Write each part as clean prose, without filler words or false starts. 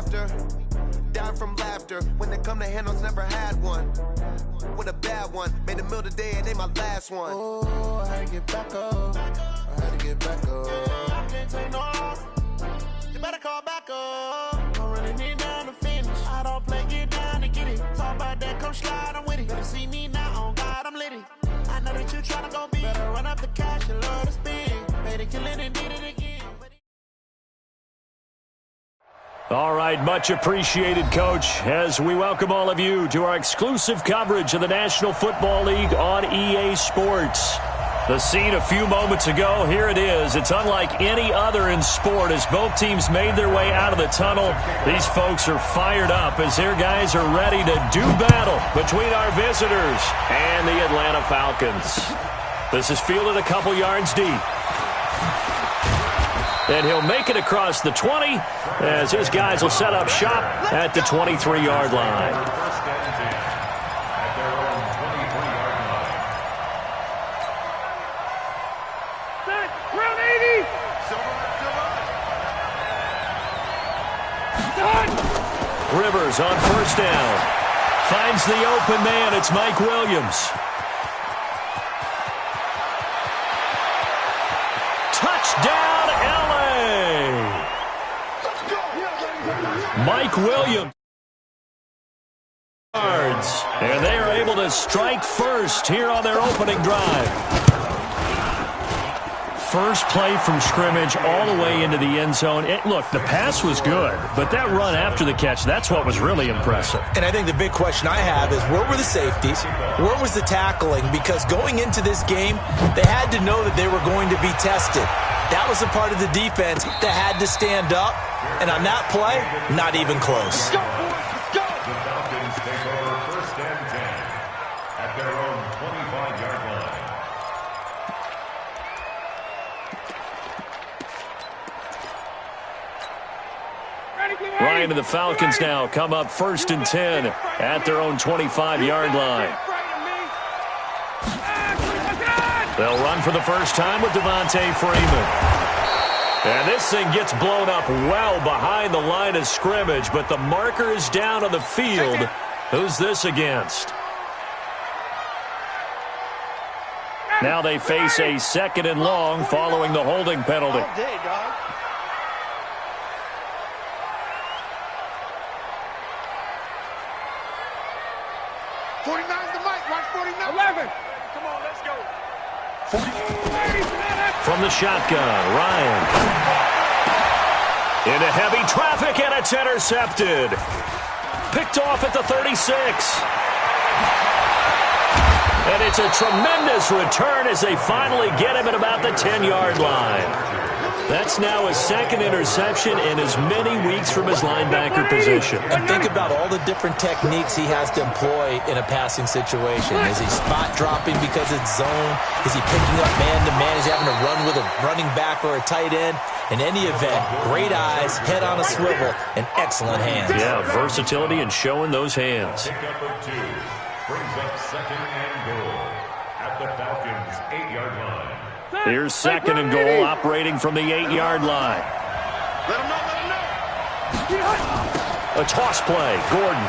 after. Down from laughter. When they come to handles, never had one. With a bad one. Made a meal today and ain't my last one. Oh, I had to get back up. I had to get back up. I can't take no loss. You better call back up. I really need down to finish. I don't play, get down to get it. Talk about that, come slide, I'm with it. Better see me now, on God, I'm litty. I know that you tryna go big. Better run up the cash, you love to spin. Made it, kill it, and did it again. All right, much appreciated, Coach, as we welcome all of you to our exclusive coverage of the National Football League on EA Sports. The scene a few moments ago, here it is. It's unlike any other in sport as both teams made their way out of the tunnel. These folks are fired up as their guys are ready to do battle between our visitors and the Atlanta Falcons. This is fielded a couple yards deep. And he'll make it across the 20 as his guys will set up shop at the 23-yard line. Rivers on first down. Finds the open man. It's Mike Williams. Touchdown, LA! Mike Williams. And they are able to strike first here on their opening drive. First play from scrimmage all the way into the end zone. Look, the pass was good, but that run after the catch, that's what was really impressive. And I think the big question I have is where were the safeties? Where was the tackling? Because going into this game, they had to know that they were going to be tested. That was a part of the defense that had to stand up. And on that play, not even close. The Falcons take over first and 10 at their own 25-yard line. Ryan and the Falcons now come up first and 10 at their own 25-yard line. They'll run for the first time with Devontae Freeman. And this thing gets blown up well behind the line of scrimmage, but the marker is down on the field. Who's this against? Now they face a second and long following the holding penalty. From the shotgun, Ryan. Into heavy traffic, and it's intercepted. Picked off at the 36. And it's a tremendous return as they finally get him at about the 10-yard line. That's now his second interception in as many weeks from his linebacker position. And think about all the different techniques he has to employ in a passing situation. Is he spot dropping because it's zone? Is he picking up man-to-man? Is he having to run with a running back or a tight end? In any event, great eyes, head on a swivel, and excellent hands. Yeah, versatility and showing those hands. Pickup of 2 brings up second and goal at the Falcons' 8-yard line. Here's second and goal operating from the 8-yard line. Let him know. A toss play, Gordon.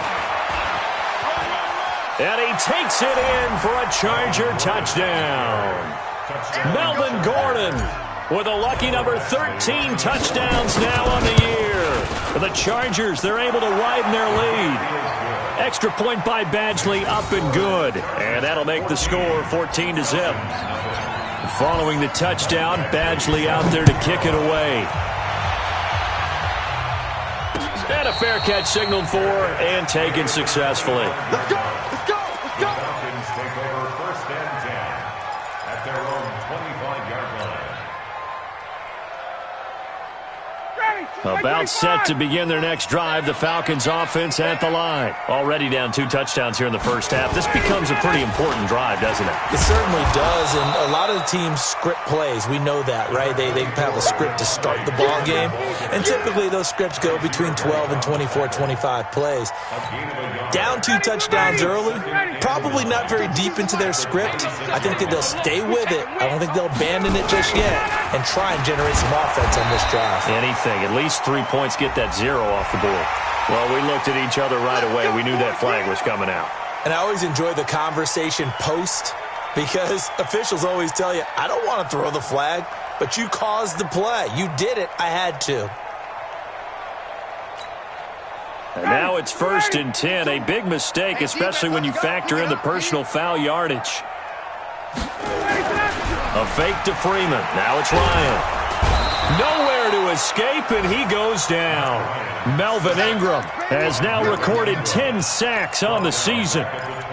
And he takes it in for a Charger touchdown. Melvin Gordon with a lucky number 13 touchdowns now on the year. For the Chargers, they're able to widen their lead. Extra point by Badgley up and good. And that'll make the score 14-0. Following the touchdown, Badgley out there to kick it away. And a fair catch signaled for and taken successfully. Let's go! Let's go! Let's go! The Falcons take over first and 10 at their own 25-yard line. About set to begin their next drive, the Falcons offense at the line. Already down 2 touchdowns here in the first half. This becomes a pretty important drive, doesn't it? It certainly does, and a lot of the teams script plays. We know that, right? They have a script to start the ball game, and typically those scripts go between 12 and 24, 25 plays. Down 2 touchdowns early, probably not very deep into their script. I think that they'll stay with it. I don't think they'll abandon it just yet and try and generate some offense on this drive. Anything. At least 3 points, get that 0 off the board. Well, we looked at each other right away. We knew that flag was coming out. And I always enjoy the conversation post because officials always tell you, I don't want to throw the flag, but you caused the play. You did it. I had to. And now it's 1st and 10. A big mistake, especially when you factor in the personal foul yardage. A fake to Freeman. Now it's Ryan. Nowhere to escape, and he goes down. Melvin Ingram has now recorded 10 sacks on the season.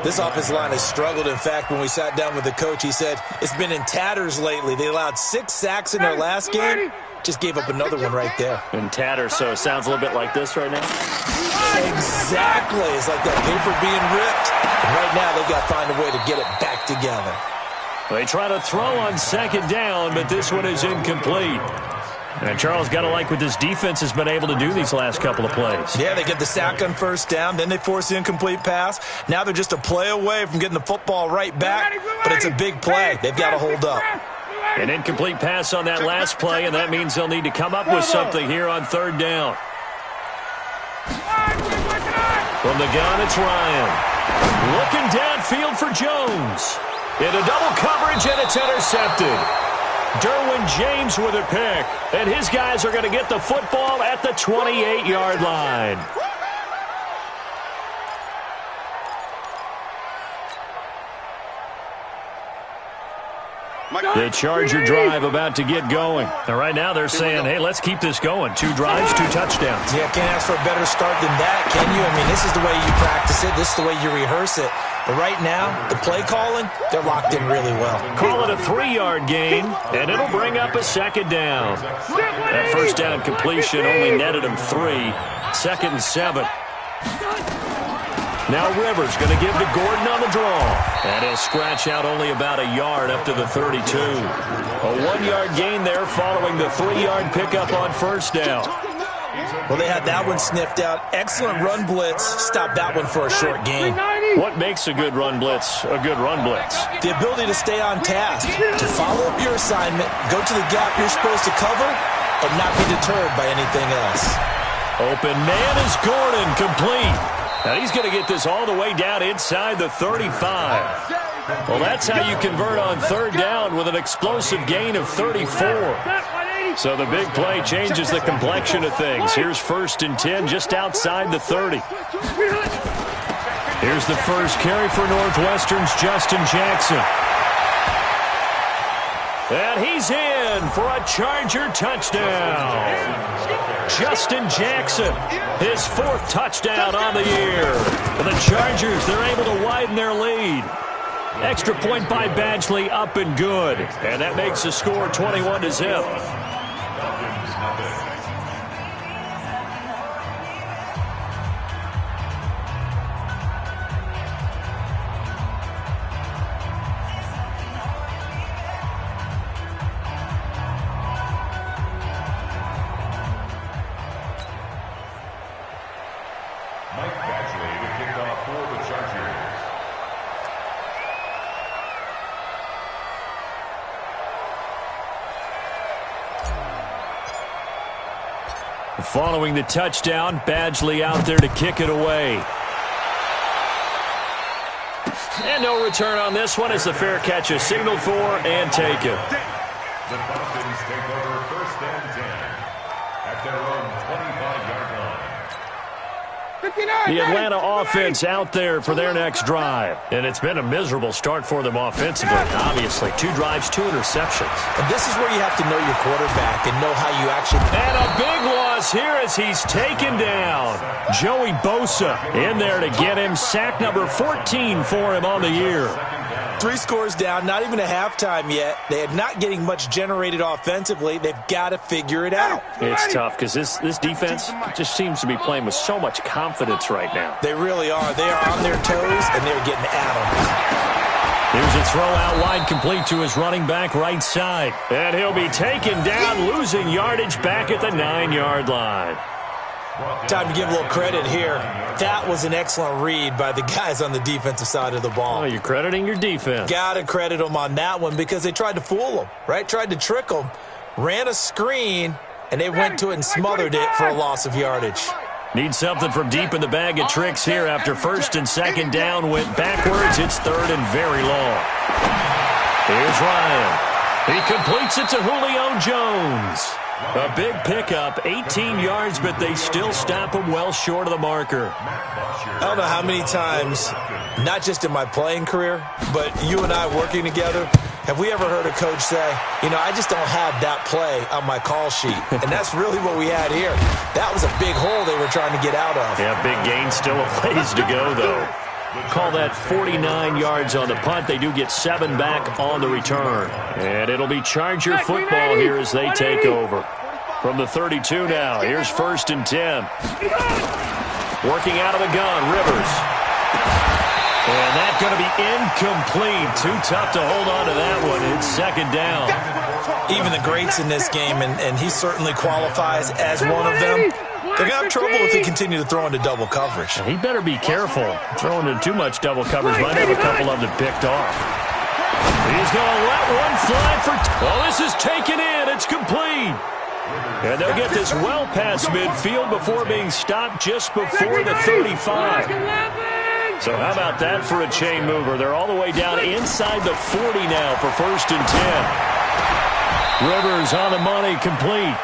This offensive line has struggled. In fact, when we sat down with the coach, he said it's been in tatters lately. They allowed 6 sacks in their last game. Just gave up another one right there. In tatters, so it sounds a little bit like this right now? Exactly. It's like that paper being ripped. And right now, they've got to find a way to get it back together. They try to throw on 2nd down, but this one is incomplete. And Charles, got to like what this defense has been able to do these last couple of plays. Yeah, they get the sack on 1st down, then they force the incomplete pass. Now they're just a play away from getting the football right back, but it's a big play. They've got to hold up. An incomplete pass on that last play, and that means they'll need to come up with something here on 3rd down. From the gun, it's Ryan. Looking downfield for Jones. Into double coverage, and it's intercepted. Derwin James with a pick, and his guys are going to get the football at the 28-yard line. The Charger drive about to get going. And right now they're saying, hey, let's keep this going. 2 drives, 2 touchdowns. Yeah, can't ask for a better start than that, can you? I mean, this is the way you practice it. This is the way you rehearse it. But right now, the play calling, they're locked in really well. Call it a 3-yard gain, and it'll bring up a 2nd down. That 1st down completion only netted him 3. 2nd and 7. Now Rivers going to give to Gordon on the draw. And he'll scratch out only about a yard up to the 32. A 1-yard gain there following the 3-yard pickup on 1st down. Well, they had that one sniffed out. Excellent run blitz. Stop that one for a short gain. What makes a good run blitz a good run blitz? The ability to stay on task, to follow up your assignment, go to the gap you're supposed to cover, and not be deterred by anything else. Open man is Gordon, complete. Now he's going to get this all the way down inside the 35. Well, that's how you convert on 3rd down with an explosive gain of 34. So the big play changes the complexion of things. Here's 1st and 10 just outside the 30. Here's the first carry for Northwestern's Justin Jackson. And he's in for a Charger touchdown. Justin Jackson, his 4th touchdown on the year. And the Chargers, they're able to widen their lead. Extra point by Badgley, up and good. And that makes the score 21-0. Following the touchdown, Badgley out there to kick it away. And no return on this one as the fair catch is signaled for and taken. The Falcons take over 1st and 10 at their own 25-yard line. The Atlanta offense out there for their next drive. And it's been a miserable start for them offensively. Obviously, 2 drives, 2 interceptions. And this is where you have to know your quarterback and know how you actually... And a big loss here as he's taken down. Joey Bosa in there to get him. Sack number 14 for him on the year. 3 scores down, not even a halftime yet. They are not getting much generated offensively. They've got to figure it out. It's tough because this defense just seems to be playing with so much confidence right now. They really are. They are on their toes, and they're getting at them. Here's a throw out wide, complete to his running back right side. And he'll be taken down, losing yardage back at the 9-yard line. Time to give a little credit here. That was an excellent read by the guys on the defensive side of the ball. Oh, you're crediting your defense. Got to credit them on that one because they tried to fool them, right? Tried to trick them, ran a screen, and they went to it and smothered it for a loss of yardage. Need something from deep in the bag of tricks here after first and second down went backwards. It's third and very long. Here's Ryan. He completes it to Julio Jones. A big pickup, 18 yards, but they still stop him well short of the marker. I don't know how many times, not just in my playing career, but you and I working together, have we ever heard a coach say, I just don't have that play on my call sheet. And that's really what we had here. That was a big hole they were trying to get out of. Yeah, big gain, still a ways to go, though. Call that 49 yards on the punt. They do get 7 back on the return. And it'll be Charger football here as they take over. From the 32 now, here's first and 10. Working out of the gun, Rivers. And that's going to be incomplete. Too tough to hold on to that one. It's second down. Even the greats in this game, and he certainly qualifies as one of them, they're going to have trouble if they continue to throw into double coverage. He better be careful. Throwing into too much double coverage might have a couple of them picked off. He's going to let one fly for... Well, this is taken in. It's complete. And they'll get this well past midfield before being stopped just before the 35. So how about that for a chain mover? They're all the way down inside the 40 now for first and 10. Rivers on the money, complete.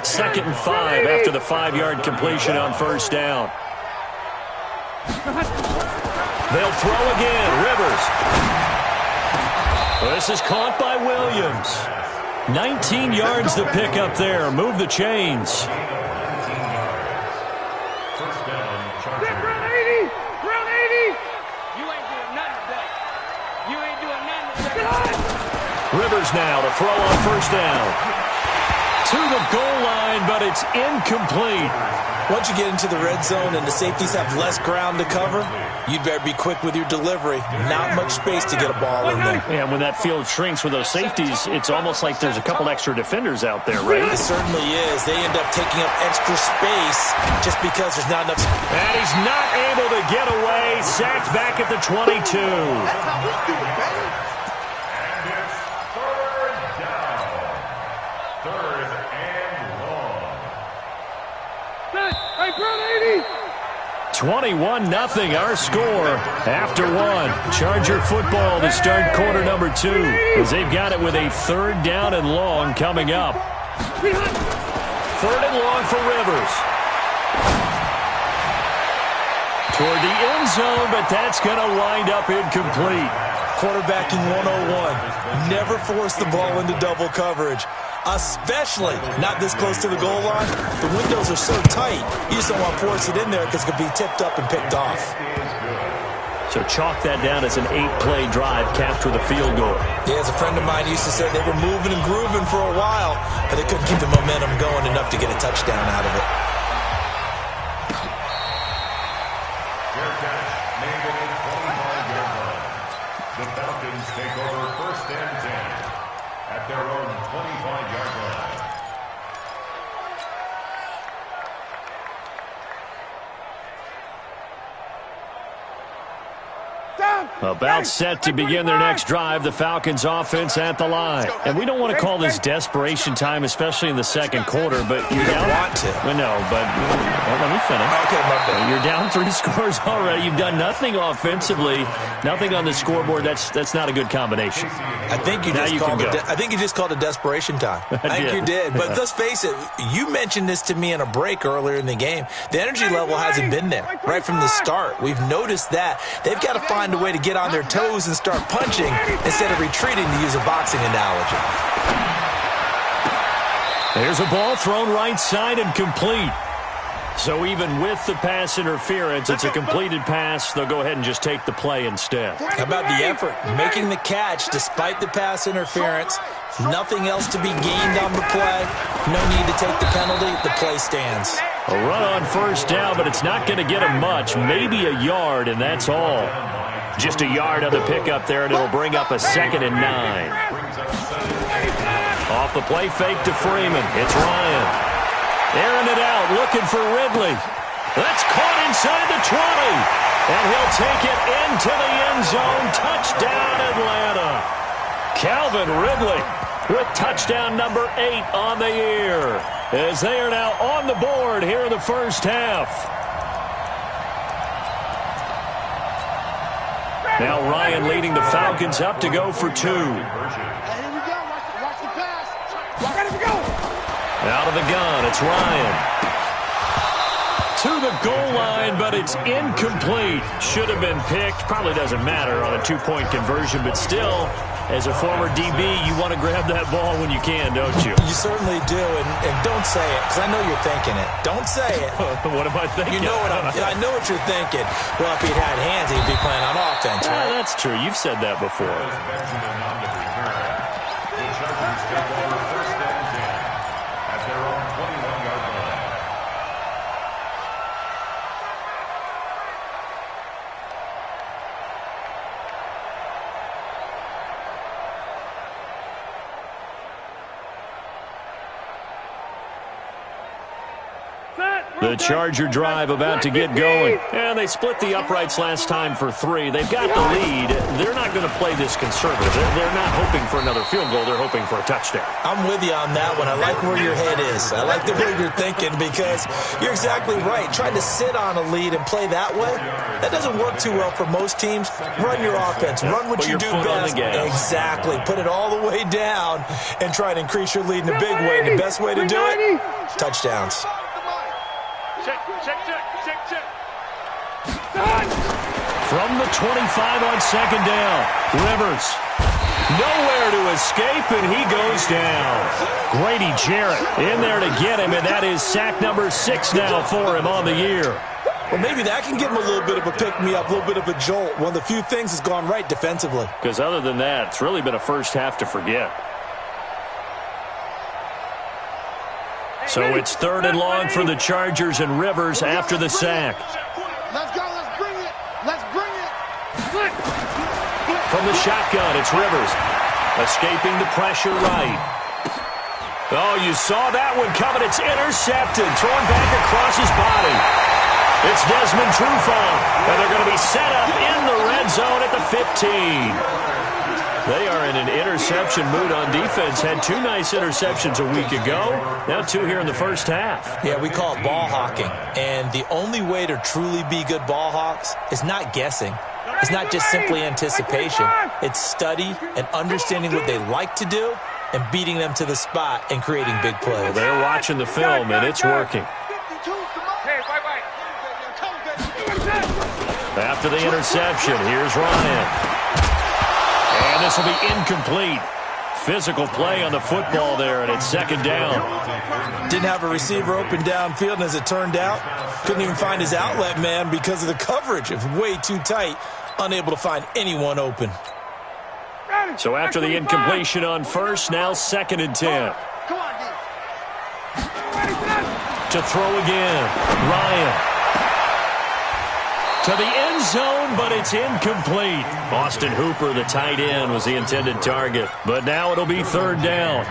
Second and 5 after the 5-yard completion on first down. They'll throw again. Rivers. This is caught by Williams. 19 yards to pick up there. Move the chains. Rivers now to throw on first down. To the goal line, but it's incomplete. Once you get into the red zone and the safeties have less ground to cover, you'd better be quick with your delivery. Not much space to get a ball in there. Yeah, when that field shrinks with those safeties, it's almost like there's a couple extra defenders out there, right? It certainly is. They end up taking up extra space just because there's not enough space. And he's not able to get away. Sacked back at the 22. And it's third down. Third and long. 21-0 our score after one. Charger football to start quarter number 2 as they've got it with a third down and long coming up. Third and long for Rivers. Toward the end zone, but that's going to wind up incomplete. Quarterbacking 101. Never force the ball into double coverage, especially not this close to the goal line. The windows are so tight, you just don't want to force it in there because it could be tipped up and picked off. So chalk that down as an 8-play drive capped with a field goal. Yeah, as a friend of mine used to say, they were moving and grooving for a while, but they couldn't keep the momentum going enough to get a touchdown out of it. The Falcons take over first and 10 at their own 25-yard line. About set to begin their next drive, the Falcons offense at the line. And we don't want to call this desperation time, especially in the second quarter, but you're down. Want to. Well, no, but let me finish. Okay, my bad. You're down 3 scores already. You've done nothing offensively, nothing on the scoreboard. That's not a good combination. I think you just called it desperation time. I think you did. But let's face it, you mentioned this to me in a break earlier in the game. The energy level hasn't been there right from the start. We've noticed that. They've got to find a way to get on their toes and start punching instead of retreating, to use a boxing analogy. There's a ball thrown right side and complete. So even with the pass interference, it's a completed pass. They'll go ahead and just take the play instead. How about the effort? Making the catch despite the pass interference. Nothing else to be gained on the play. No need to take the penalty. The play stands. A run on first down, but it's not going to get him much. Maybe a yard, and that's all. Just a yard on the pickup there, and it'll bring up a 2nd and 9. Off the play fake to Freeman. It's Ryan. Airing it out, looking for Ridley. That's caught inside the 20. And he'll take it into the end zone. Touchdown, Atlanta. Calvin Ridley with touchdown number 8 on the year, as they are now on the board here in the first half. Now Ryan leading the Falcons up to go for 2. Out of the gun, it's Ryan. To the goal line, but it's incomplete. Should have been picked. Probably doesn't matter on a 2-point conversion, but still, as a former DB, you want to grab that ball when you can, don't you? You certainly do, and don't say it, because I know you're thinking it. Don't say it. What am I thinking? You know I know what you're thinking. Well, if he'd had hands, he'd be playing on offense, right? That's true. You've said that before. The Chargers take over first and 10 at their own 21-yard line. The Charger drive about to get going. And they split the uprights last time for 3. They've got the lead. They're not going to play this conservative. They're not hoping for another field goal. They're hoping for a touchdown. I'm with you on that one. I like where your head is. I like the way you're thinking, because you're exactly right. Trying to sit on a lead and play that way, that doesn't work too well for most teams. Run your offense. Run what you do best. Exactly. Put it all the way down and try to increase your lead in a big way. And the best way to do it, touchdowns. From the 25 on second down, Rivers nowhere to escape, and he goes down. Grady Jarrett in there to get him, and that is sack number 6 now for him on the year. Well, maybe that can give him a little bit of a pick-me-up, a little bit of a jolt. One of the few things that's gone right defensively. Because other than that, it's really been a first half to forget. So it's 3rd and long for the Chargers, and Rivers after the sack. Let's go. Let's bring it. Let's bring it. From the shotgun, it's Rivers. Escaping the pressure right. Oh, you saw that one coming. It's intercepted. Thrown back across his body. It's Desmond Trufant. And they're going to be set up in the red zone at the 15. They are in an interception mood on defense. Had 2 nice interceptions a week ago. Now 2 here in the first half. Yeah, we call it ball hawking. And the only way to truly be good ball hawks is not guessing. It's not just simply anticipation. It's study and understanding what they like to do and beating them to the spot and creating big plays. Well, they're watching the film, and it's working. After the interception, here's Ryan. And this will be incomplete. Physical play on the football there, and it's second down. Didn't have a receiver open downfield, and as it turned out, couldn't even find his outlet man because of the coverage. It was way too tight, unable to find anyone open. So after the incompletion on first, now 2nd and 10. To throw again, Ryan. To the end zone, but it's incomplete. Austin Hooper, the tight end, was the intended target. But now it'll be 3rd down.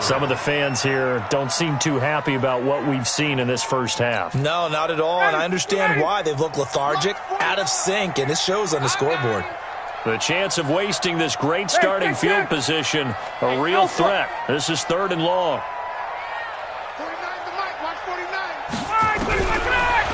Some of the fans here don't seem too happy about what we've seen in this first half. No, not at all, and I understand why. They've looked lethargic, out of sync, and it shows on the scoreboard. The chance of wasting this great starting field position, a real threat. This is 3rd and long.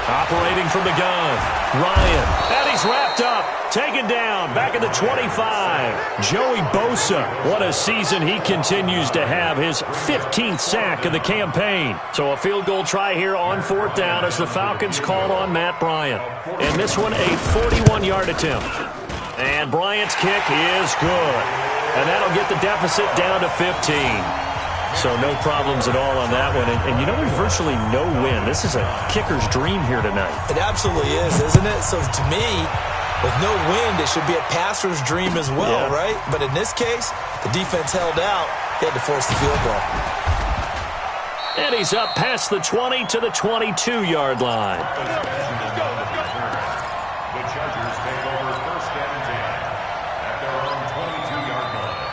Operating from the gun, Ryan, and he's wrapped up, taken down, back at the 25. Joey Bosa, what a season he continues to have, his 15th sack of the campaign. So a field goal try here on 4th down as the Falcons call on Matt Bryant. And this one, a 41-yard attempt. And Bryant's kick is good. And that'll get the deficit down to 15. So no problems at all on that one. And you know, there's virtually no win. This is a kicker's dream here tonight. It absolutely is, isn't it? So to me, with no wind, it should be a passer's dream as well, right? But in this case, the defense held out. They had to force the field goal. And he's up past the 20 to the 22-yard line. The Chargers take over first and 10 at their own 22-yard line.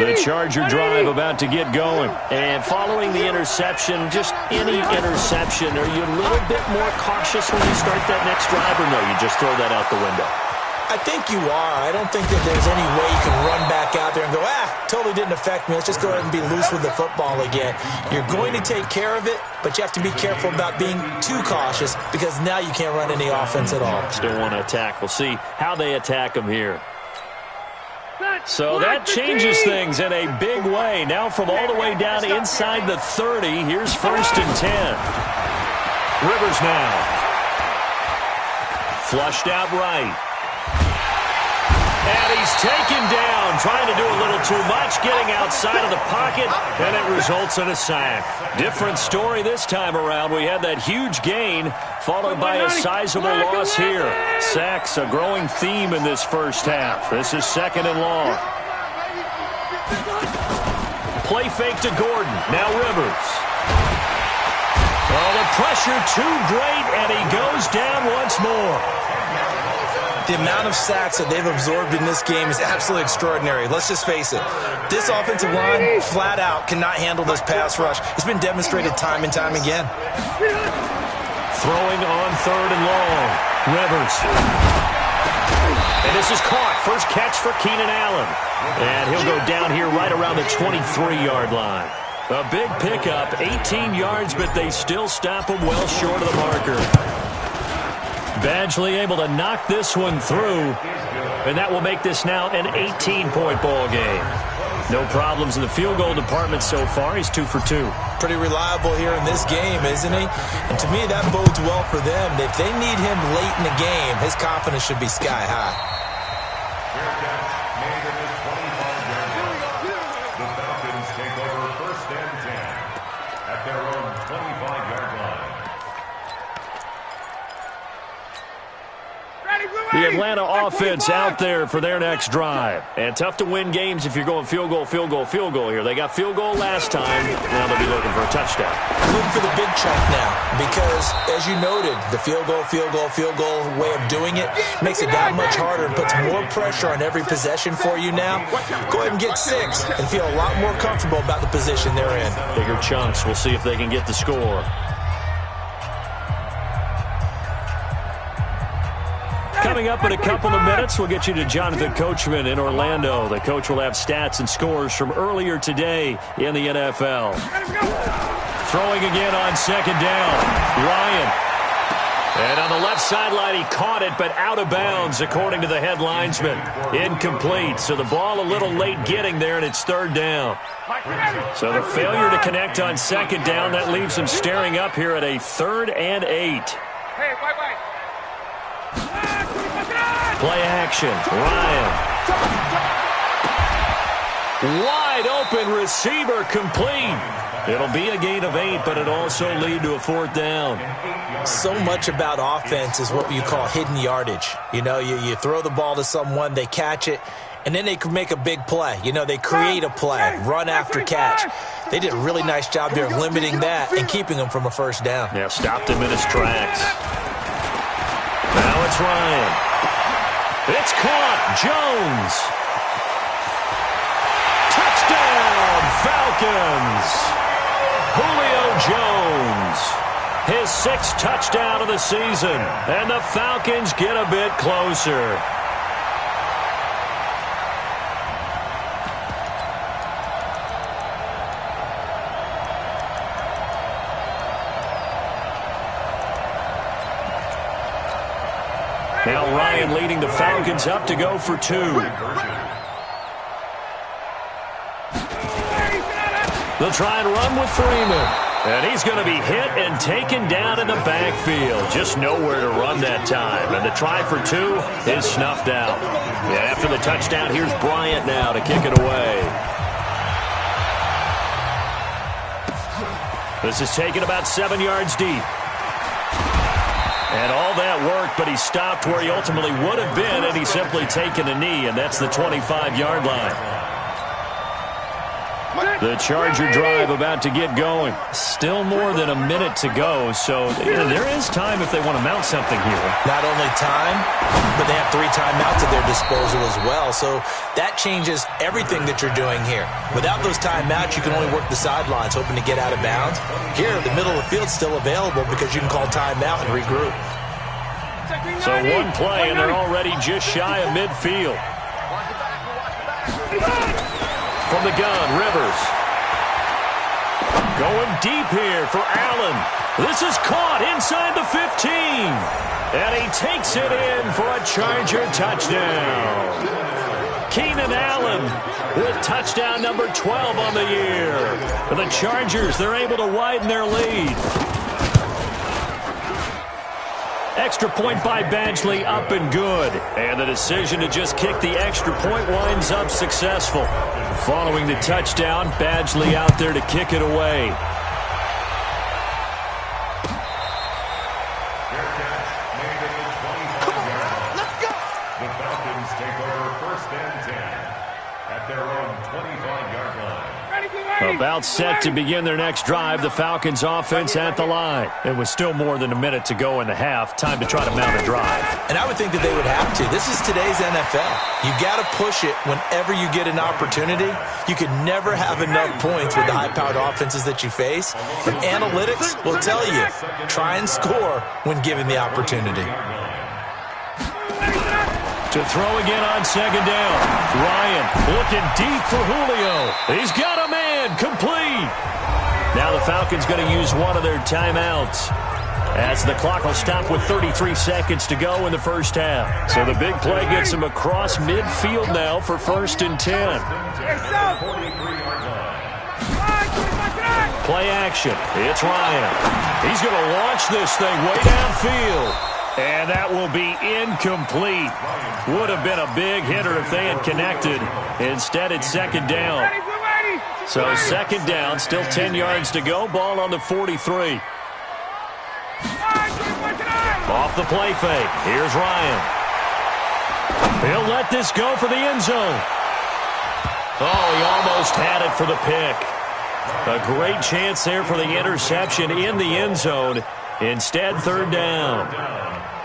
The Charger drive about to get going. And following the interception, just any interception, are you a little bit more cautious when you start that next drive, or no, you just throw that out the window? I think you are. I don't think that there's any way you can run back out there and go, totally didn't affect me. Let's just go ahead and be loose with the football again. You're going to take care of it, but you have to be careful about being too cautious because now you can't run any offense at all. Still want to attack. We'll see how they attack them here. So that changes things in a big way. Now from all the way down inside the 30, here's 1st and 10. Rivers now. Flushed out right. And he's taken down, trying to do a little too much, getting outside of the pocket, and it results in a sack. Different story this time around. We had that huge gain, followed by a sizable loss here. Sacks, a growing theme in this first half. This is 2nd and long. Play fake to Gordon. Now Rivers. Oh, the pressure too great, and he goes down once more. The amount of sacks that they've absorbed in this game is absolutely extraordinary. Let's just face it. This offensive line, flat out, cannot handle this pass rush. It's been demonstrated time and time again. Throwing on 3rd and long. Rivers. And this is caught. First catch for Keenan Allen. And he'll go down here right around the 23-yard line. A big pickup, 18 yards, but they still stop him well short of the marker. Badgley able to knock this one through, and that will make this now an 18-point ball game. No problems in the field goal department so far. He's 2 for 2. Pretty reliable here in this game, isn't he? And to me, that bodes well for them. If they need him late in the game, his confidence should be sky high. The Falcons take over 1st and 10 at their own 25-yard line. The Atlanta offense out there for their next drive. And tough to win games if you're going field goal, field goal, field goal here. They got field goal last time. Now they'll be looking for a touchdown. Looking for the big chunk now because, as you noted, the field goal way of doing it makes it that much harder and puts more pressure on every possession for you now. Go ahead and get 6 and feel a lot more comfortable about the position they're in. Bigger chunks. We'll see if they can get the score. Coming up in a couple of minutes, we'll get you to Jonathan Coachman in Orlando. The coach will have stats and scores from earlier today in the NFL. Throwing again on 2nd down. Ryan. And on the left sideline, he caught it, but out of bounds, according to the head linesman. Incomplete. So the ball a little late getting there, and it's 3rd down. So the failure to connect on 2nd down, that leaves him staring up here at a 3rd and 8. Play action. Ryan. Wide open receiver complete. It'll be a gain of 8, but it'll also lead to a 4th down. So much about offense is what you call hidden yardage. You know, you throw the ball to someone, they catch it, and then they can make a big play. You know, they create a play, run after catch. They did a really nice job there of limiting that and keeping him from a 1st down. Yeah, stopped him in his tracks. Now it's Ryan. It's caught. Jones. Touchdown, Falcons. Julio Jones. His 6th touchdown of the season. And the Falcons get a bit closer. Now Ryan leading the Falcons up to go for 2. They'll try and run with Freeman. And he's going to be hit and taken down in the backfield. Just nowhere to run that time. And the try for 2 is snuffed out. And after the touchdown, here's Bryant now to kick it away. This is taken about 7 yards deep. And all that worked, but he stopped where he ultimately would have been, and he's simply taken a knee, and that's the 25-yard line. The Charger drive about to get going. Still more than a minute to go, so there is time if they want to mount something here. Not only time, but they have 3 timeouts at their disposal as well, so that changes everything that you're doing here. Without those timeouts, you can only work the sidelines, hoping to get out of bounds. Here, the middle of the field's still available because you can call timeout and regroup. So one play, and they're already just shy of midfield. From the gun, Rivers. Going deep here for Allen. This is caught inside the 15. And he takes it in for a Charger touchdown. Keenan Allen with touchdown number 12 on the year. For the Chargers, they're able to widen their lead. Extra point by Badgley, up and good. And the decision to just kick the extra point winds up successful. Following the touchdown, Badgley out there to kick it away. Come on, let's go. The Falcons take over 1st and 10 at their own 25-yard line. About set to begin their next drive, the Falcons offense at the line. It was still more than a minute to go in the half. Time to try to mount a drive. And I would think that they would have to. This is today's NFL. You got to push it whenever you get an opportunity. You could never have enough points with the high-powered offenses that you face. And analytics will tell you, try and score when given the opportunity. To throw again on 2nd down. Ryan looking deep for Julio. He's got a man, complete. Now the Falcons going to use one of their timeouts, as the clock will stop with 33 seconds to go in the first half. So the big play gets him across midfield now for 1st and 10. Play action. It's Ryan. He's going to launch this thing way downfield. And that will be incomplete. Would have been a big hitter if they had connected. Instead, it's 2nd down. So 2nd down, still 10 yards to go. Ball on the 43. Off the play fake. Here's Ryan. He'll let this go for the end zone. Oh, he almost had it for the pick. A great chance there for the interception in the end zone. Instead, 3rd down.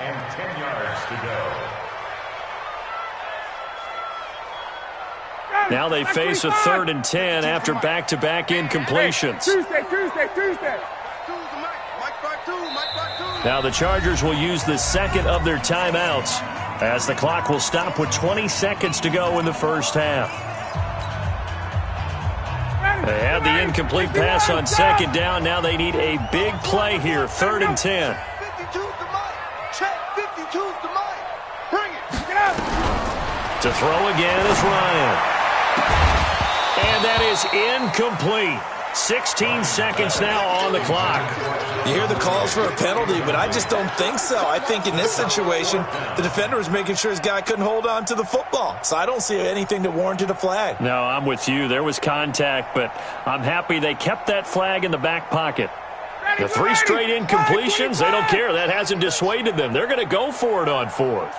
And 10 yards to go. Now they face a 3rd and 10 after back-to-back incompletions. Tuesday. Now the Chargers will use the 2nd of their timeouts, as the clock will stop with 20 seconds to go in the first half. They had the incomplete pass on 2nd down. Now they need a big play here, 3rd and 10. 52's the mic. Check, 52's the mic. Bring it. Get out. To throw again is Ryan. And that is incomplete. 16 seconds now on the clock. You hear the calls for a penalty, but I just don't think so. I think in this situation, the defender was making sure his guy couldn't hold on to the football. So I don't see anything that warranted a flag. No, I'm with you. There was contact, but I'm happy they kept that flag in the back pocket. The 3 straight incompletions, they don't care. That hasn't dissuaded them. They're going to go for it on 4th.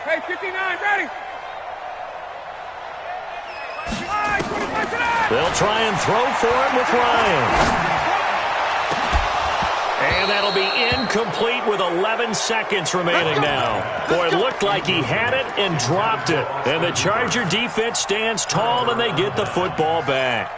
Hey, 59, ready. They'll try and throw for it with Ryan. And that'll be incomplete with 11 seconds remaining now. Boy, it looked like he had it and dropped it. And the Charger defense stands tall and they get the football back.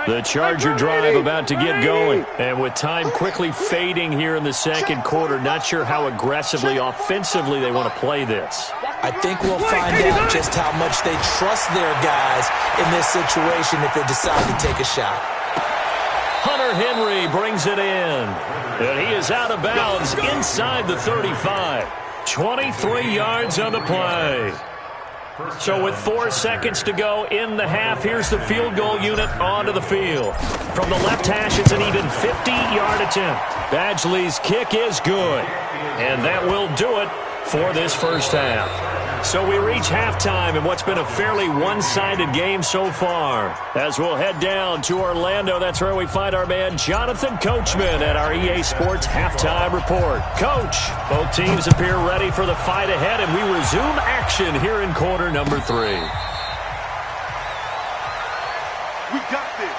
The Charger drive about to get going. And with time quickly fading here in the 2nd quarter, not sure how aggressively, offensively they want to play this. I think we'll find out just how much they trust their guys in this situation if they decide to take a shot. Hunter Henry brings it in. And he is out of bounds inside the 35. 23 yards on the play. So with 4 seconds to go in the half, here's the field goal unit onto the field. From the left hash, it's an even 50-yard attempt. Badgley's kick is good. And that will do it for this first half. So we reach halftime in what's been a fairly one-sided game so far. As we'll head down to Orlando, that's where we find our man Jonathan Coachman at our EA Sports Halftime Report. Coach, both teams appear ready for the fight ahead, and we resume action here in quarter number 3. We got this.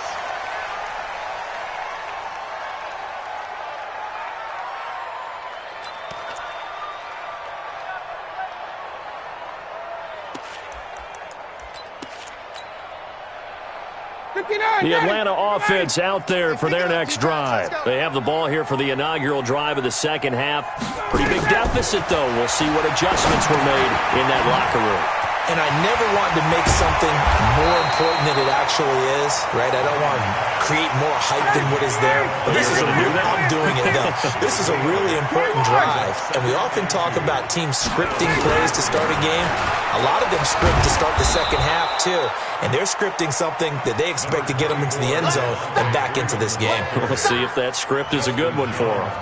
The Atlanta offense out there for their next drive. They have the ball here for the inaugural drive of the second half. Pretty big deficit, though. We'll see what adjustments were made in that locker room. And I never wanted to make something more important than it actually is, right? I don't want to create more hype than what is there. But this is I'm doing it, though. This is a really important drive. And we often talk about teams scripting plays to start a game. A lot of them script to start the second half, too. And they're scripting something that they expect to get them into the end zone and back into this game. We'll see if that script is a good one for them.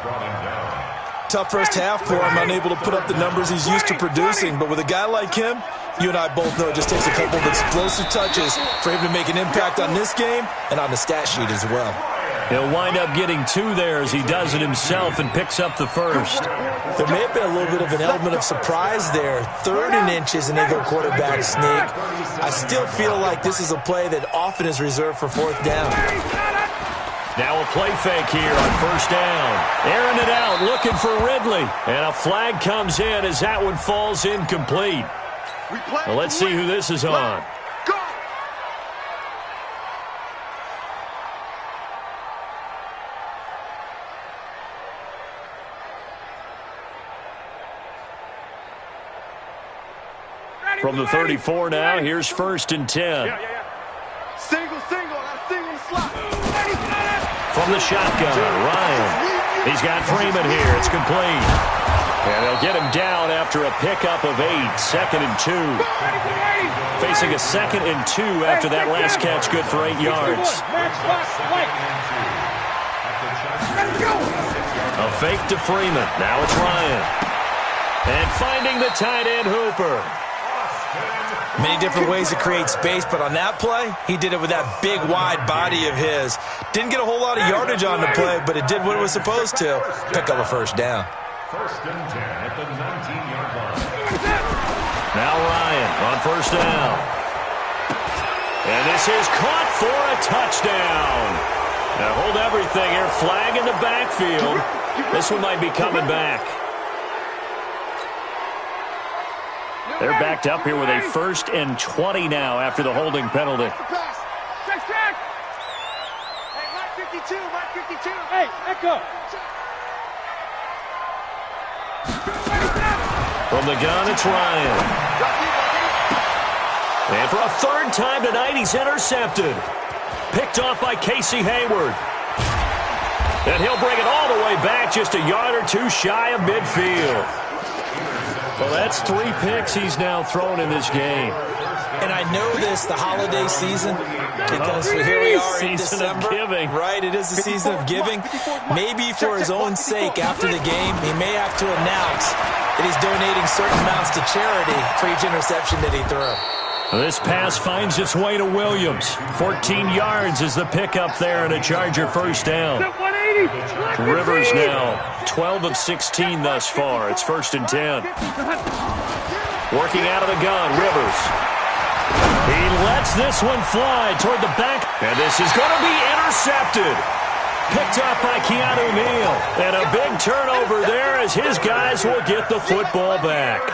Tough first half for him, unable to put up the numbers he's used to producing. But with a guy like him, you and I both know it just takes a couple of explosive touches for him to make an impact on this game and on the stat sheet as well. He'll wind up getting 2 there as he does it himself and picks up the first. There may have been a little bit of an element of surprise there. 3rd and inches, and they go quarterback sneak. I still feel like this is a play that often is reserved for 4th down. Now a play fake here on 1st down. Airing it out, looking for Ridley. And a flag comes in as that one falls incomplete. Well, let's see who this is on. Go! From the 34 now, here's 1st and 10. Single, single slot. From the shotgun, Ryan. He's got Freeman here. It's complete. And they'll get him down after a pickup of 8. 2nd and 2. Facing a 2nd and 2 after that last catch, good for 8 yards. A fake to Freeman. Now it's Ryan. And finding the tight end Hooper. Many different ways to create space, but on that play, he did it with that big, wide body of his. Didn't get a whole lot of yardage on the play, but it did what it was supposed to. Pick up a 1st down. 1st and 10 at the 19-yard line. Now Ryan on 1st down. And this is caught for a touchdown. Now hold everything here. Flag in the backfield. This one might be coming back. They're backed up here with a 1st and 20 now after the holding penalty. Check. Hey, Mike 52, Mike 52. Hey, Echo. From the gun, it's Ryan. And for a 3rd time tonight, he's intercepted. Picked off by Casey Hayward. And he'll bring it all the way back, just a yard or 2 shy of midfield. Well, that's 3 picks he's now thrown in this game. And I know this, the holiday season, because here we are in December. Right, it is the season of giving. Maybe for his own sake, after the game, he may have to announce that he's donating certain amounts to charity for each interception that he threw. This pass finds its way to Williams. 14 yards is the pickup there and a Charger 1st down. Rivers now 12 of 16 thus far. It's 1st and 10. Working out of the gun, Rivers. He lets this one fly toward the back. And this is going to be intercepted. Picked up by Keanu Neal. And a big turnover there as his guys will get the football back.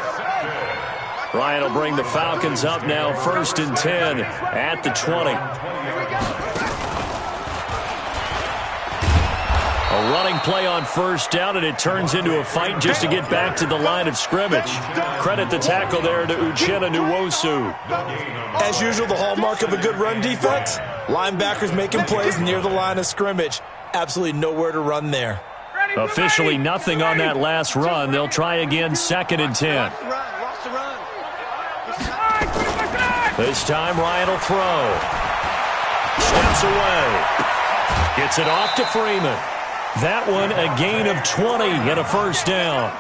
Ryan will bring the Falcons up now 1st and 10 at the 20. A running play on 1st down, and it turns into a fight just to get back to the line of scrimmage. Credit the tackle there to Uchenna Nwosu. As usual, the hallmark of a good run defense, linebackers making plays near the line of scrimmage. Absolutely nowhere to run there. Officially nothing on that last run. They'll try again 2nd and 10. This time Ryan will throw. Steps away. Gets it off to Freeman. That one a gain of 20 and a 1st down.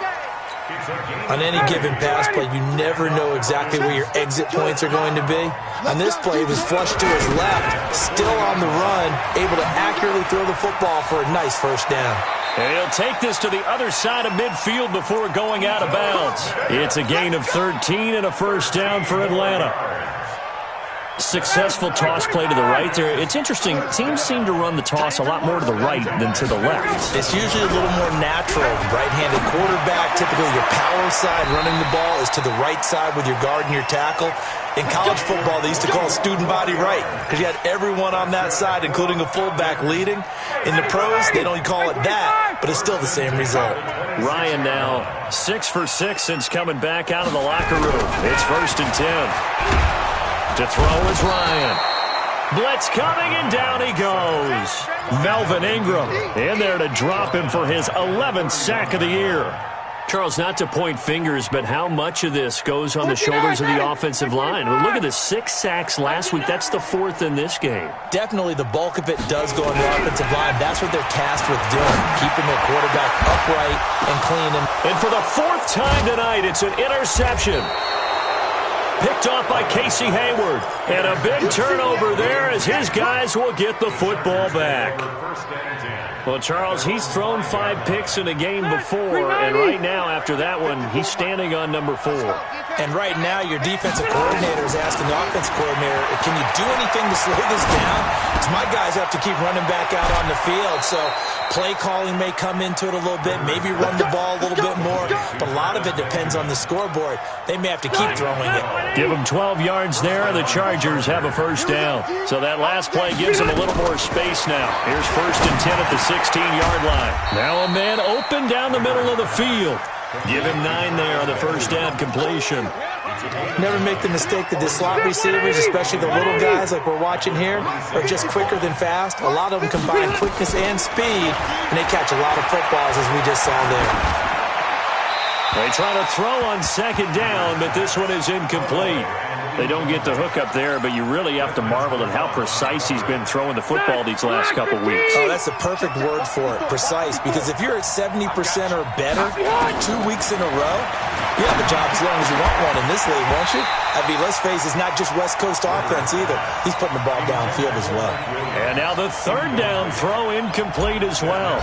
On any given pass play, you never know exactly where your exit points are going to be. On this play, he was flushed to his left, still on the run, able to accurately throw the football for a nice 1st down. And he'll take this to the other side of midfield before going out of bounds. It's a gain of 13 and a 1st down for Atlanta. Successful toss play to the right there. It's interesting. Teams seem to run the toss a lot more to the right than to the left. It's usually a little more natural. Right-handed quarterback, typically your power side running the ball is to the right side with your guard and your tackle. In college football, they used to call student body right because you had everyone on that side, including a fullback leading. In the pros, they don't call it that, but it's still the same result. Ryan now 6 for 6 since coming back out of the locker room. It's 1st and 10. To throw is Ryan. Blitz coming, and down he goes. Melvin Ingram in there to drop him for his 11th sack of the year. Charles, not to point fingers, but how much of this goes on the shoulders of the offensive line? Well, look at the 6 sacks last week. That's the 4th in this game. Definitely the bulk of it does go on the offensive line. That's what they're tasked with doing, keeping their quarterback upright and clean. And for the 4th time tonight, it's an interception. Picked off by Casey Hayward. And a big turnover there as his guys will get the football back. Well, Charles, he's thrown 5 picks in a game before, and right now, after that one, he's standing on number 4. And right now, your defensive coordinator is asking the offensive coordinator, can you do anything to slow this down? Because my guys have to keep running back out on the field. So play calling may come into it a little bit, maybe run the ball a little bit more, but a lot of it depends on the scoreboard. They may have to keep throwing it. Give them 12 yards there, and the Chargers have a 1st down. So that last play gives them a little more space now. Here's 1st and 10 at the 16-yard line. Now a man open down the middle of the field. Give him 9 there on the 1st down completion. Never make the mistake that the slot receivers, especially the little guys like we're watching here, are just quicker than fast. A lot of them combine quickness and speed, and they catch a lot of footballs, as we just saw there. They try to throw on 2nd down, but this one is incomplete. They don't get the hook up there, but you really have to marvel at how precise he's been throwing the football these last couple weeks. Oh, that's the perfect word for it, precise, because if you're at 70% or better 2 weeks in a row, you have a job as long as you want one in this league, won't you? I mean, let's face it, it's not just West Coast offense either. He's putting the ball downfield as well. And now the 3rd down throw incomplete as well.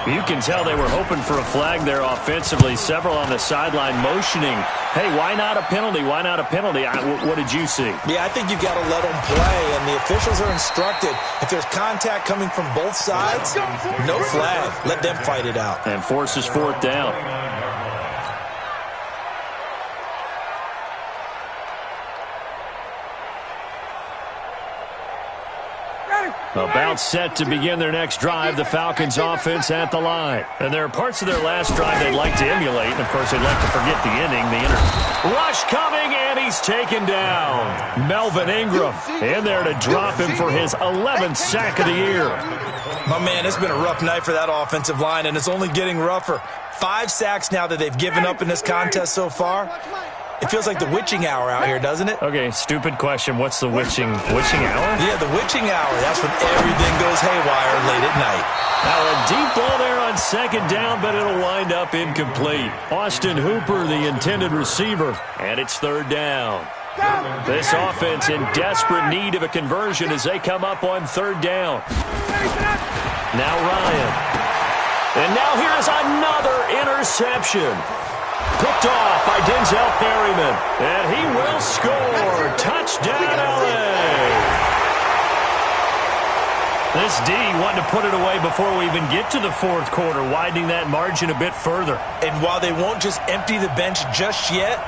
You can tell they were hoping for a flag there offensively. Several on the sideline motioning, hey, why not a penalty? Why not a penalty? What did you see? Yeah, I think you've got to let them play, and the officials are instructed. If there's contact coming from both sides, no flag. Let them fight it out. And forces 4th down. About set to begin their next drive, the Falcons offense at the line. And there are parts of their last drive they'd like to emulate, and of course they'd like to forget the ending. Rush coming, and he's taken down. Melvin Ingram in there to drop him for his 11th sack of the year. My man, it's been a rough night for that offensive line, and it's only getting rougher. 5 sacks now that they've given up in this contest so far. It feels like the witching hour out here, doesn't it? Okay, stupid question. What's the witching hour? Yeah, the witching hour. That's when everything goes haywire late at night. Now a deep ball there on 2nd down, but it'll wind up incomplete. Austin Hooper, the intended receiver, and it's 3rd down. This offense in desperate need of a conversion as they come up on 3rd down. Now Ryan. And now here's another interception. Picked off by Denzel Perryman. And he will score. Touchdown, LA. This D wanting to put it away before we even get to the 4th quarter, widening that margin a bit further. And while they won't just empty the bench just yet,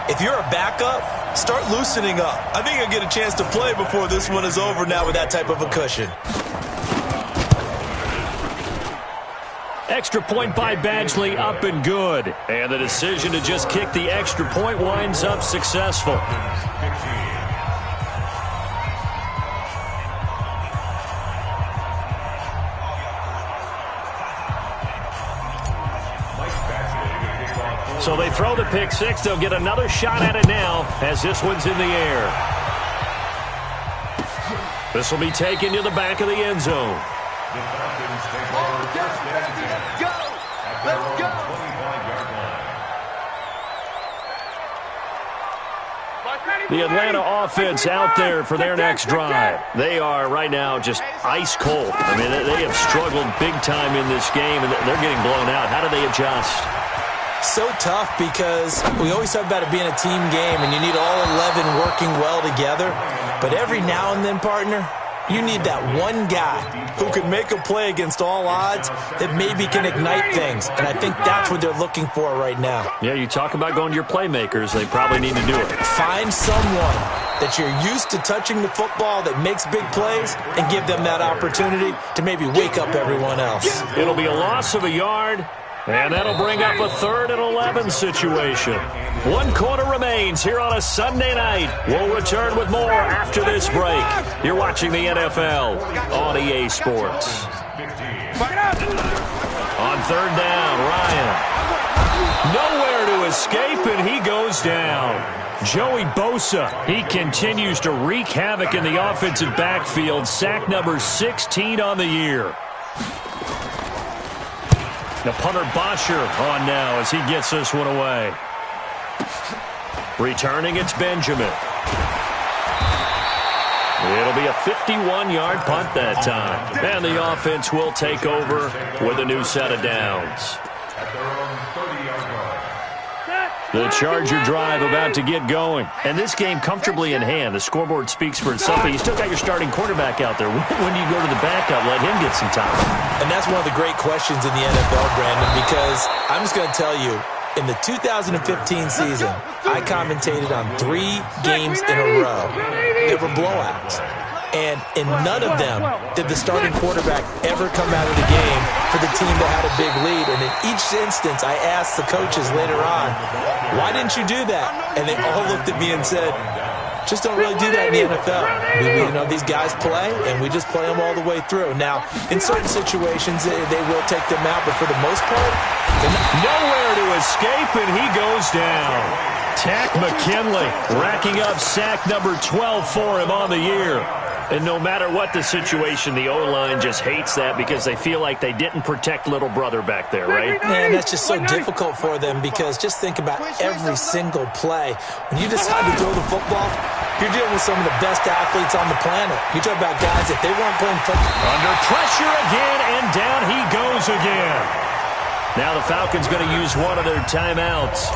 if you're a backup, start loosening up. I think you'll get a chance to play before this one is over now with that type of a cushion. Extra point by Badgley, up and good. And the decision to just kick the extra point winds up successful. So they throw the pick 6. They'll get another shot at it now as this one's in the air. This will be taken to the back of the end zone. Let's go! The Atlanta offense out there for their next drive. They are right now just ice cold. I mean, they have struggled big time in this game, and they're getting blown out. How do they adjust? So tough because we always talk about it being a team game and you need all 11 working well together. But every now and then, partner, you need that one guy who can make a play against all odds that maybe can ignite things. And I think that's what they're looking for right now. Yeah, you talk about going to your playmakers. They probably need to do it. Find someone that you're used to touching the football that makes big plays and give them that opportunity to maybe wake up everyone else. It'll be a loss of a yard. And that'll bring up a 3rd and 11 situation. 1 quarter remains here on a Sunday night. We'll return with more after this break. You're watching the NFL on EA Sports. On 3rd down, Ryan. Nowhere to escape, and he goes down. Joey Bosa, he continues to wreak havoc in the offensive backfield. Sack number 16 on the year. The punter Bosher on now as he gets this one away. Returning, it's Benjamin. It'll be a 51-yard punt that time. And the offense will take over with a new set of downs. The Charger drive about to get going. And this game comfortably in hand. The scoreboard speaks for itself, but you still got your starting quarterback out there. When do you go to the backup? Let him get some time. And that's one of the great questions in the NFL, Brandon, because I'm just going to tell you, in the 2015 season, I commentated on 3 games in a row. They were blowouts. And in none of them did the starting quarterback ever come out of the game for the team that had a big lead. And in each instance, I asked the coaches later on, why didn't you do that? And they all looked at me and said, just don't really do that in the NFL. These guys play, and we just play them all the way through. Now, in certain situations, they will take them out, but for the most part, nowhere to escape, and he goes down. Tack McKinley racking up sack number 12 for him on the year. And no matter what the situation, the O-line just hates that because they feel like they didn't protect little brother back there, right? Man, that's just so difficult for them because just think about every single play. When you decide to throw the football, you're dealing with some of the best athletes on the planet. You talk about guys, if they weren't playing football. Under pressure again, and down he goes again. Now the Falcons going to use one of their timeouts.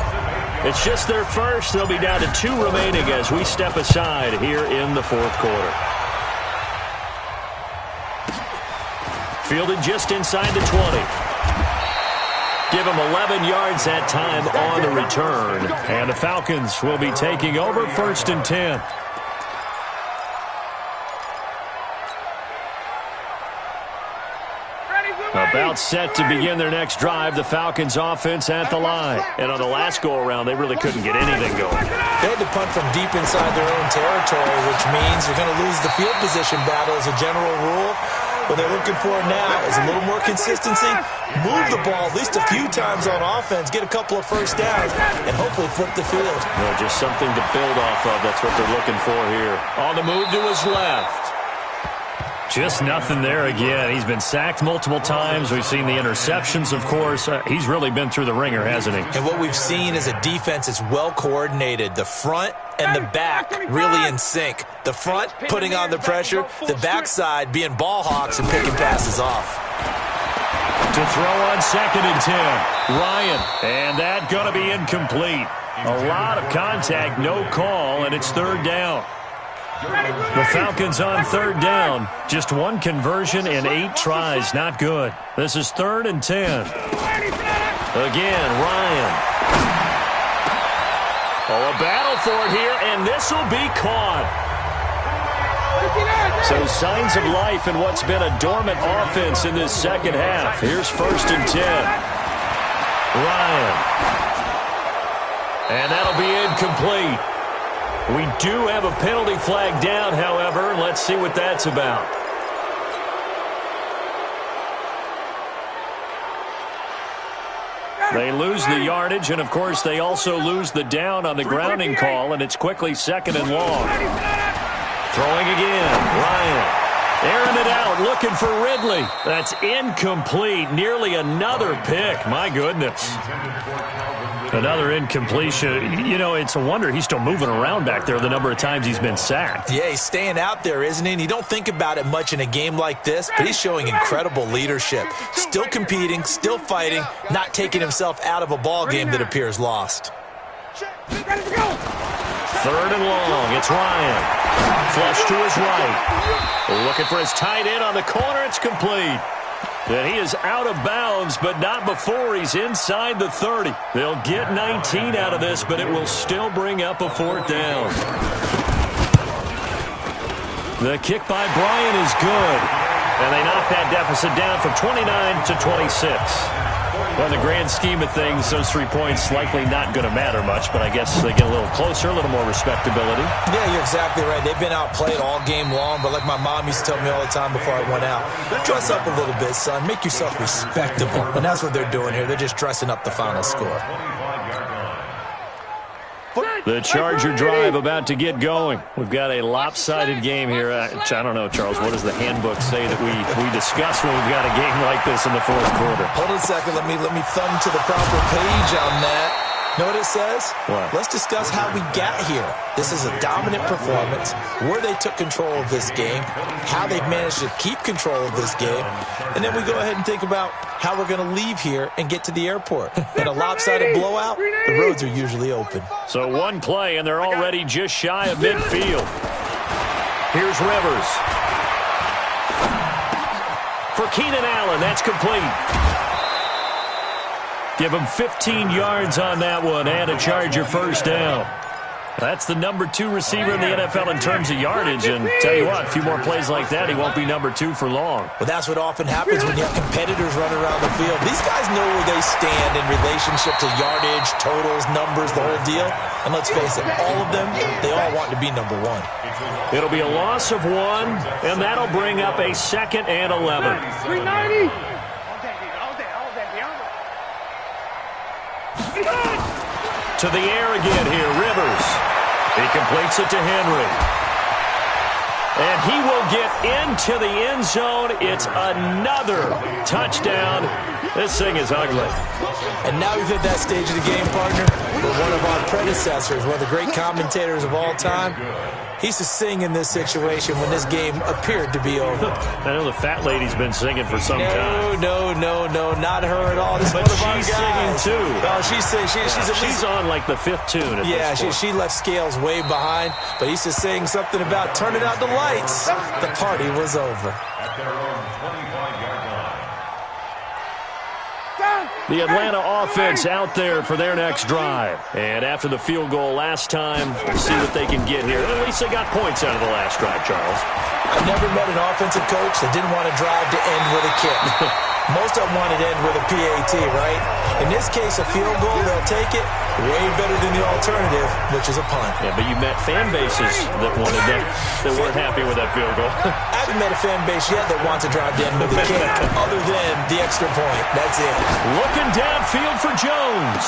It's just their first. They'll be down to 2 remaining as we step aside here in the 4th quarter. Fielded just inside the 20. Give him 11 yards that time on the return. And the Falcons will be taking over 1st and 10. About set to begin their next drive, the Falcons offense at the line. And on the last go-around, they really couldn't get anything going. They had to punt from deep inside their own territory, which means you're going to lose the field position battle as a general rule. What they're looking for now is a little more consistency, move the ball at least a few times on offense, get a couple of first downs, and hopefully flip the field. Well, just something to build off of. That's what they're looking for here. On the move to his left. Just nothing there again. He's been sacked multiple times. We've seen the interceptions, of course. He's really been through the ringer, hasn't he? And what we've seen is a defense that's well coordinated. The front and the back really in sync. The front putting on the pressure, the backside being ball hawks and picking passes off. To throw on 2nd and 10. Ryan, and that going to be incomplete. A lot of contact, no call, and it's 3rd down. The Falcons on 3rd down. Just 1 conversion in 8 tries. Not good. This is 3rd and 10. Again, Ryan. Oh, a battle for it here, and this will be caught. So signs of life in what's been a dormant offense in this second half. Here's 1st and 10. Ryan. And that'll be incomplete. We do have a penalty flag down, however. Let's see what that's about. They lose the yardage, and, of course, they also lose the down on the grounding call, and it's quickly 2nd and long. Throwing again, Ryan. Airing it out, looking for Ridley. That's incomplete. Nearly another pick. My goodness. Another incompletion. You know, it's a wonder he's still moving around back there the number of times he's been sacked. Yeah, he's staying out there, isn't he? And you don't think about it much in a game like this, but he's showing incredible leadership. Still competing, still fighting, not taking himself out of a ball game that appears lost. 3rd and long. It's Ryan. Flush to his right. Looking for his tight end on the corner. It's complete. And he is out of bounds, but not before he's inside the 30. They'll get 19 out of this, but it will still bring up a 4th down. The kick by Bryan is good. And they knock that deficit down from 29 to 26. Well, in the grand scheme of things, those 3 points likely not going to matter much, but I guess they get a little closer, a little more respectability. Yeah, you're exactly right. They've been outplayed all game long, but like my mom used to tell me all the time before I went out, dress up a little bit, son. Make yourself respectable. And that's what they're doing here. They're just dressing up the final score. The Charger drive about to get going. We've got a lopsided game here. I don't know, Charles, what does the handbook say that we discuss when we've got a game like this in the 4th quarter? Hold on a second. Let me thumb to the proper page on that. Know what it says? What? Let's discuss how we got here. This is a dominant performance, where they took control of this game, how they've managed to keep control of this game, and then we go ahead and think about how we're going to leave here and get to the airport. In a lopsided blowout, the roads are usually open. So one play, and they're already just shy of midfield. Here's Rivers. For Keenan Allen, that's complete. Give him 15 yards on that one and a Charger 1st down. That's the number 2 receiver in the NFL in terms of yardage. And tell you what, a few more plays like that, he won't be number 2 for long. Well, that's what often happens when you have competitors running around the field. These guys know where they stand in relationship to yardage, totals, numbers, the whole deal. And let's face it, all of them, they all want to be number 1. It'll be a loss of 1, and that'll bring up a 2nd and 11. 390. To the air again here, Rivers. He completes it to Henry. And he will get into the end zone. It's another touchdown. This thing is ugly. And now we've hit that stage of the game, partner, where one of our predecessors, one of the great commentators of all time, he used to sing in this situation when this game appeared to be over. I know the fat lady's been singing for some time. No, not her at all. This but one of our she's guys. singing too. Oh, she's on like the 5th tune. Yeah, she left Scales way behind, but he used to sing something about turning out the lights. The party was over. At their own 25-yard line. The Atlanta offense out there for their next drive. And after the field goal last time, we'll see what they can get here. At least they got points out of the last drive, Charles. I've never met an offensive coach that didn't want to drive to end with a kick. Most of them wanted to end with a PAT, right? In this case, a field goal, they'll take it. Way better than the alternative, which is a punt. Yeah, but you met fan bases that wanted that weren't happy with that field goal. I haven't met a fan base yet that wants to drive to end with a kick, other than the extra point. That's it. Looking downfield for Jones.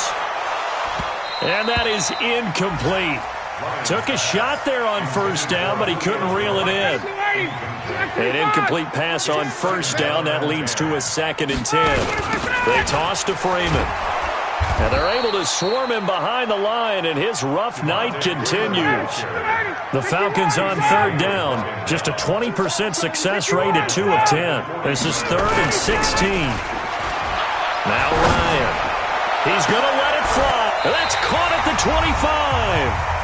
And that is incomplete. Took a shot there on 1st down, but he couldn't reel it in. An incomplete pass on 1st down. That leads to a 2nd and 10. They toss to Freeman. And they're able to swarm him behind the line, and his rough night continues. The Falcons on 3rd down. Just a 20% success rate at 2 of 10. This is 3rd and 16. Now Ryan. He's going to let it fly. That's caught at the 25.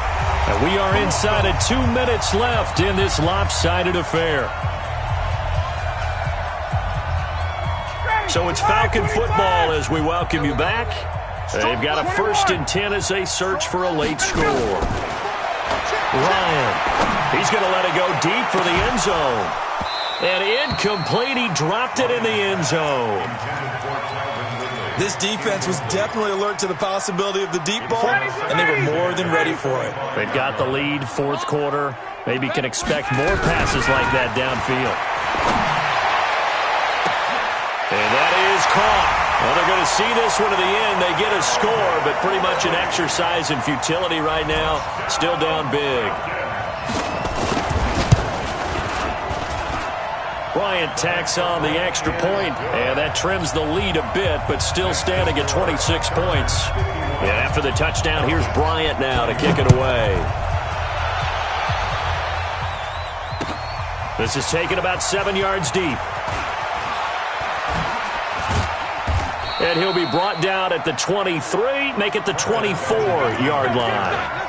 And we are inside of 2 minutes left in this lopsided affair. So it's Falcon football as we welcome you back. They've got a 1st and 10 as they search for a late score. Ryan, he's going to let it go deep for the end zone. And incomplete, he dropped it in the end zone. This defense was definitely alert to the possibility of the deep ball, and they were more than ready for it. They've got the lead, 4th quarter. Maybe can expect more passes like that downfield. And that is caught. Well, they're going to see this one to the end. They get a score, but pretty much an exercise in futility right now. Still down big. Bryant tacks on the extra point, and that trims the lead a bit, but still standing at 26 points. And after the touchdown, here's Bryant now to kick it away. This is taken about 7 yards deep. And he'll be brought down at the 23, make it the 24-yard line.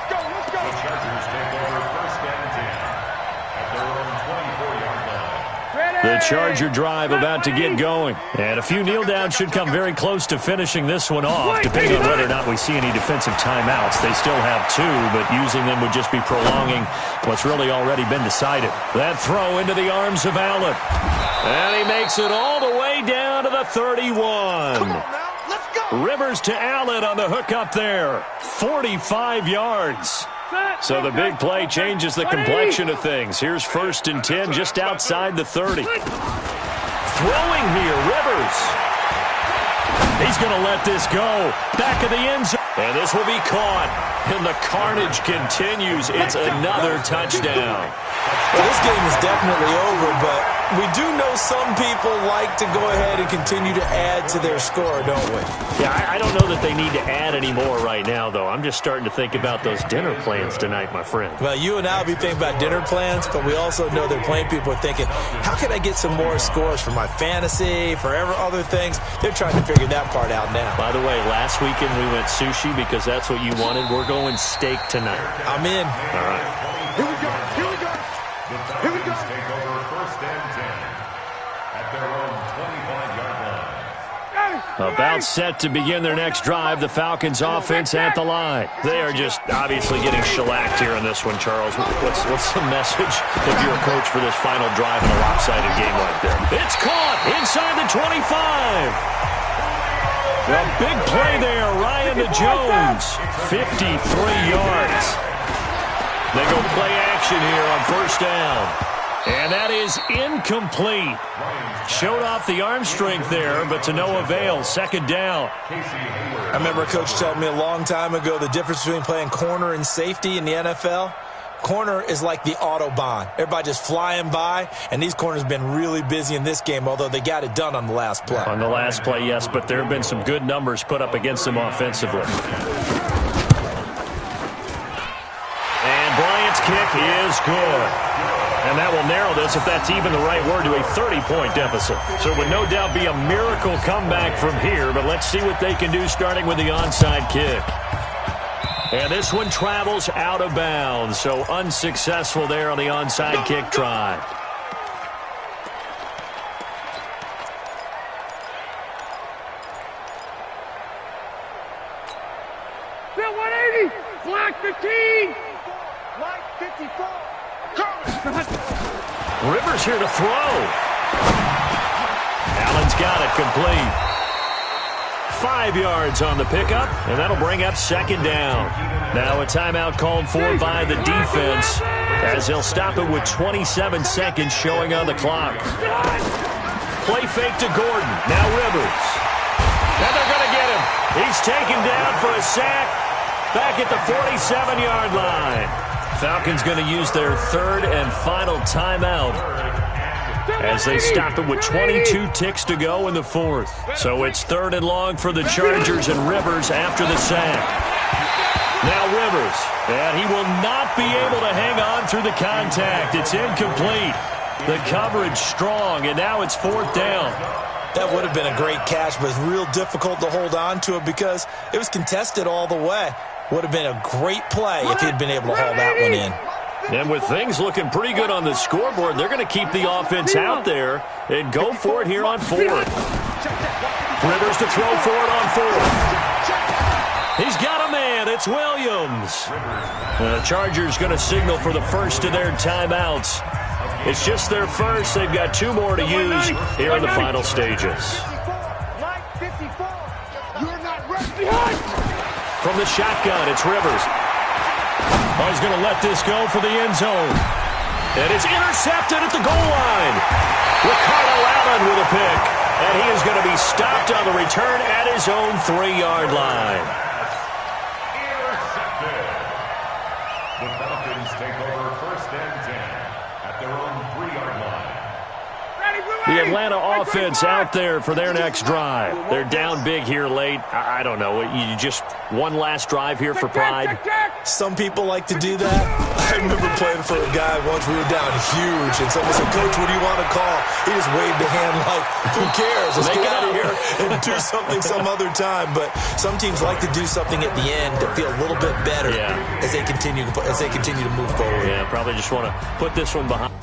The Charger drive about to get going. And a few kneel downs should come very close to finishing this one off, depending on whether or not we see any defensive timeouts. They still have 2, but using them would just be prolonging what's really already been decided. That throw into the arms of Allen. And he makes it all the way down to the 31. Come on now, let's go. Rivers to Allen on the hook up there. 45 yards. So the big play changes the complexion of things. Here's 1st and 10 just outside the 30. Throwing here, Rivers. He's going to let this go. Back of the end zone. And this will be caught. And the carnage continues. It's another touchdown. Well, this game is definitely over, but we do know some people like to go ahead and continue to add to their score, don't we? Yeah, I don't know that they need to add any more right now, though. I'm just starting to think about those dinner plans tonight, my friend. Well, you and I will be thinking about dinner plans, but we also know they're playing people are thinking, how can I get some more scores for my fantasy, for other things? They're trying to figure that part out now. By the way, last weekend we went sushi because that's what you wanted. We're going steak tonight. I'm in. All right. Here we go. Here we go. The Falcons take over 1st and 10 at their own 25-yard line. About set to begin their next drive, the Falcons offense at the line. They are just obviously getting shellacked here in this one, Charles. What's the message if you're a coach for this final drive in a lopsided game like that? It's caught inside the 25. A big play there, Ryan to Jones. 53 yards. They go play action here on 1st down. And that is incomplete. Showed off the arm strength there, but to no avail. 2nd down. I remember a coach telling me a long time ago the difference between playing corner and safety in the NFL. Corner is like the Autobahn. Everybody just flying by, and these corners have been really busy in this game, although they got it done on the last play. On the last play, yes, but there have been some good numbers put up against them offensively. And Bryant's kick is good. And that will narrow this, if that's even the right word, to a 30-point deficit. So it would no doubt be a miracle comeback from here, but let's see what they can do starting with the onside kick. And this one travels out of bounds, so unsuccessful there on the onside kick try. Bill 180. Black 15. Black 54. Rivers here to throw. Allen's got it complete. 5 yards on the pickup, and that'll bring up 2nd down. Now a timeout called for by the defense as they'll stop it with 27 seconds showing on the clock. Play fake to Gordon. Now Rivers. And they're going to get him. He's taken down for a sack back at the 47-yard line. Falcons going to use their 3rd and final timeout as they stop it with 22 ticks to go in the 4th. So it's 3rd and long for the Chargers, and Rivers after the sack. Now Rivers, and he will not be able to hang on through the contact. It's incomplete. The coverage strong, and now it's 4th down. That would have been a great catch, but it's real difficult to hold on to it because it was contested all the way. Would have been a great play if he'd been able to haul that one in. And with things looking pretty good on the scoreboard, they're going to keep the offense out there and go for it here on 4th. Rivers to throw for it on 4th. He's got a man. It's Williams. The Chargers going to signal for the first of their timeouts. It's just their first. They've got 2 more to use here in the final stages. From the shotgun, it's Rivers. Oh, he's going to let this go for the end zone. And it's intercepted at the goal line. Ricardo Allen with a pick. And he is going to be stopped on the return at his own 3-yard line. Intercepted. The Falcons take over 1st and 10 at their own 3-yard line. Ready, The Atlanta offense out there for their next drive. They're down big here late. I don't know. You just one last drive here for pride? Some people like to do that. I remember playing for a guy once. We were down huge, and someone said, "Coach, what do you want to call?" He just waved a hand like, "Who cares? Let's get out of here and do something some other time." But some teams like to do something at the end to feel a little bit better as they continue to move forward. Yeah, probably just want to put this one behind.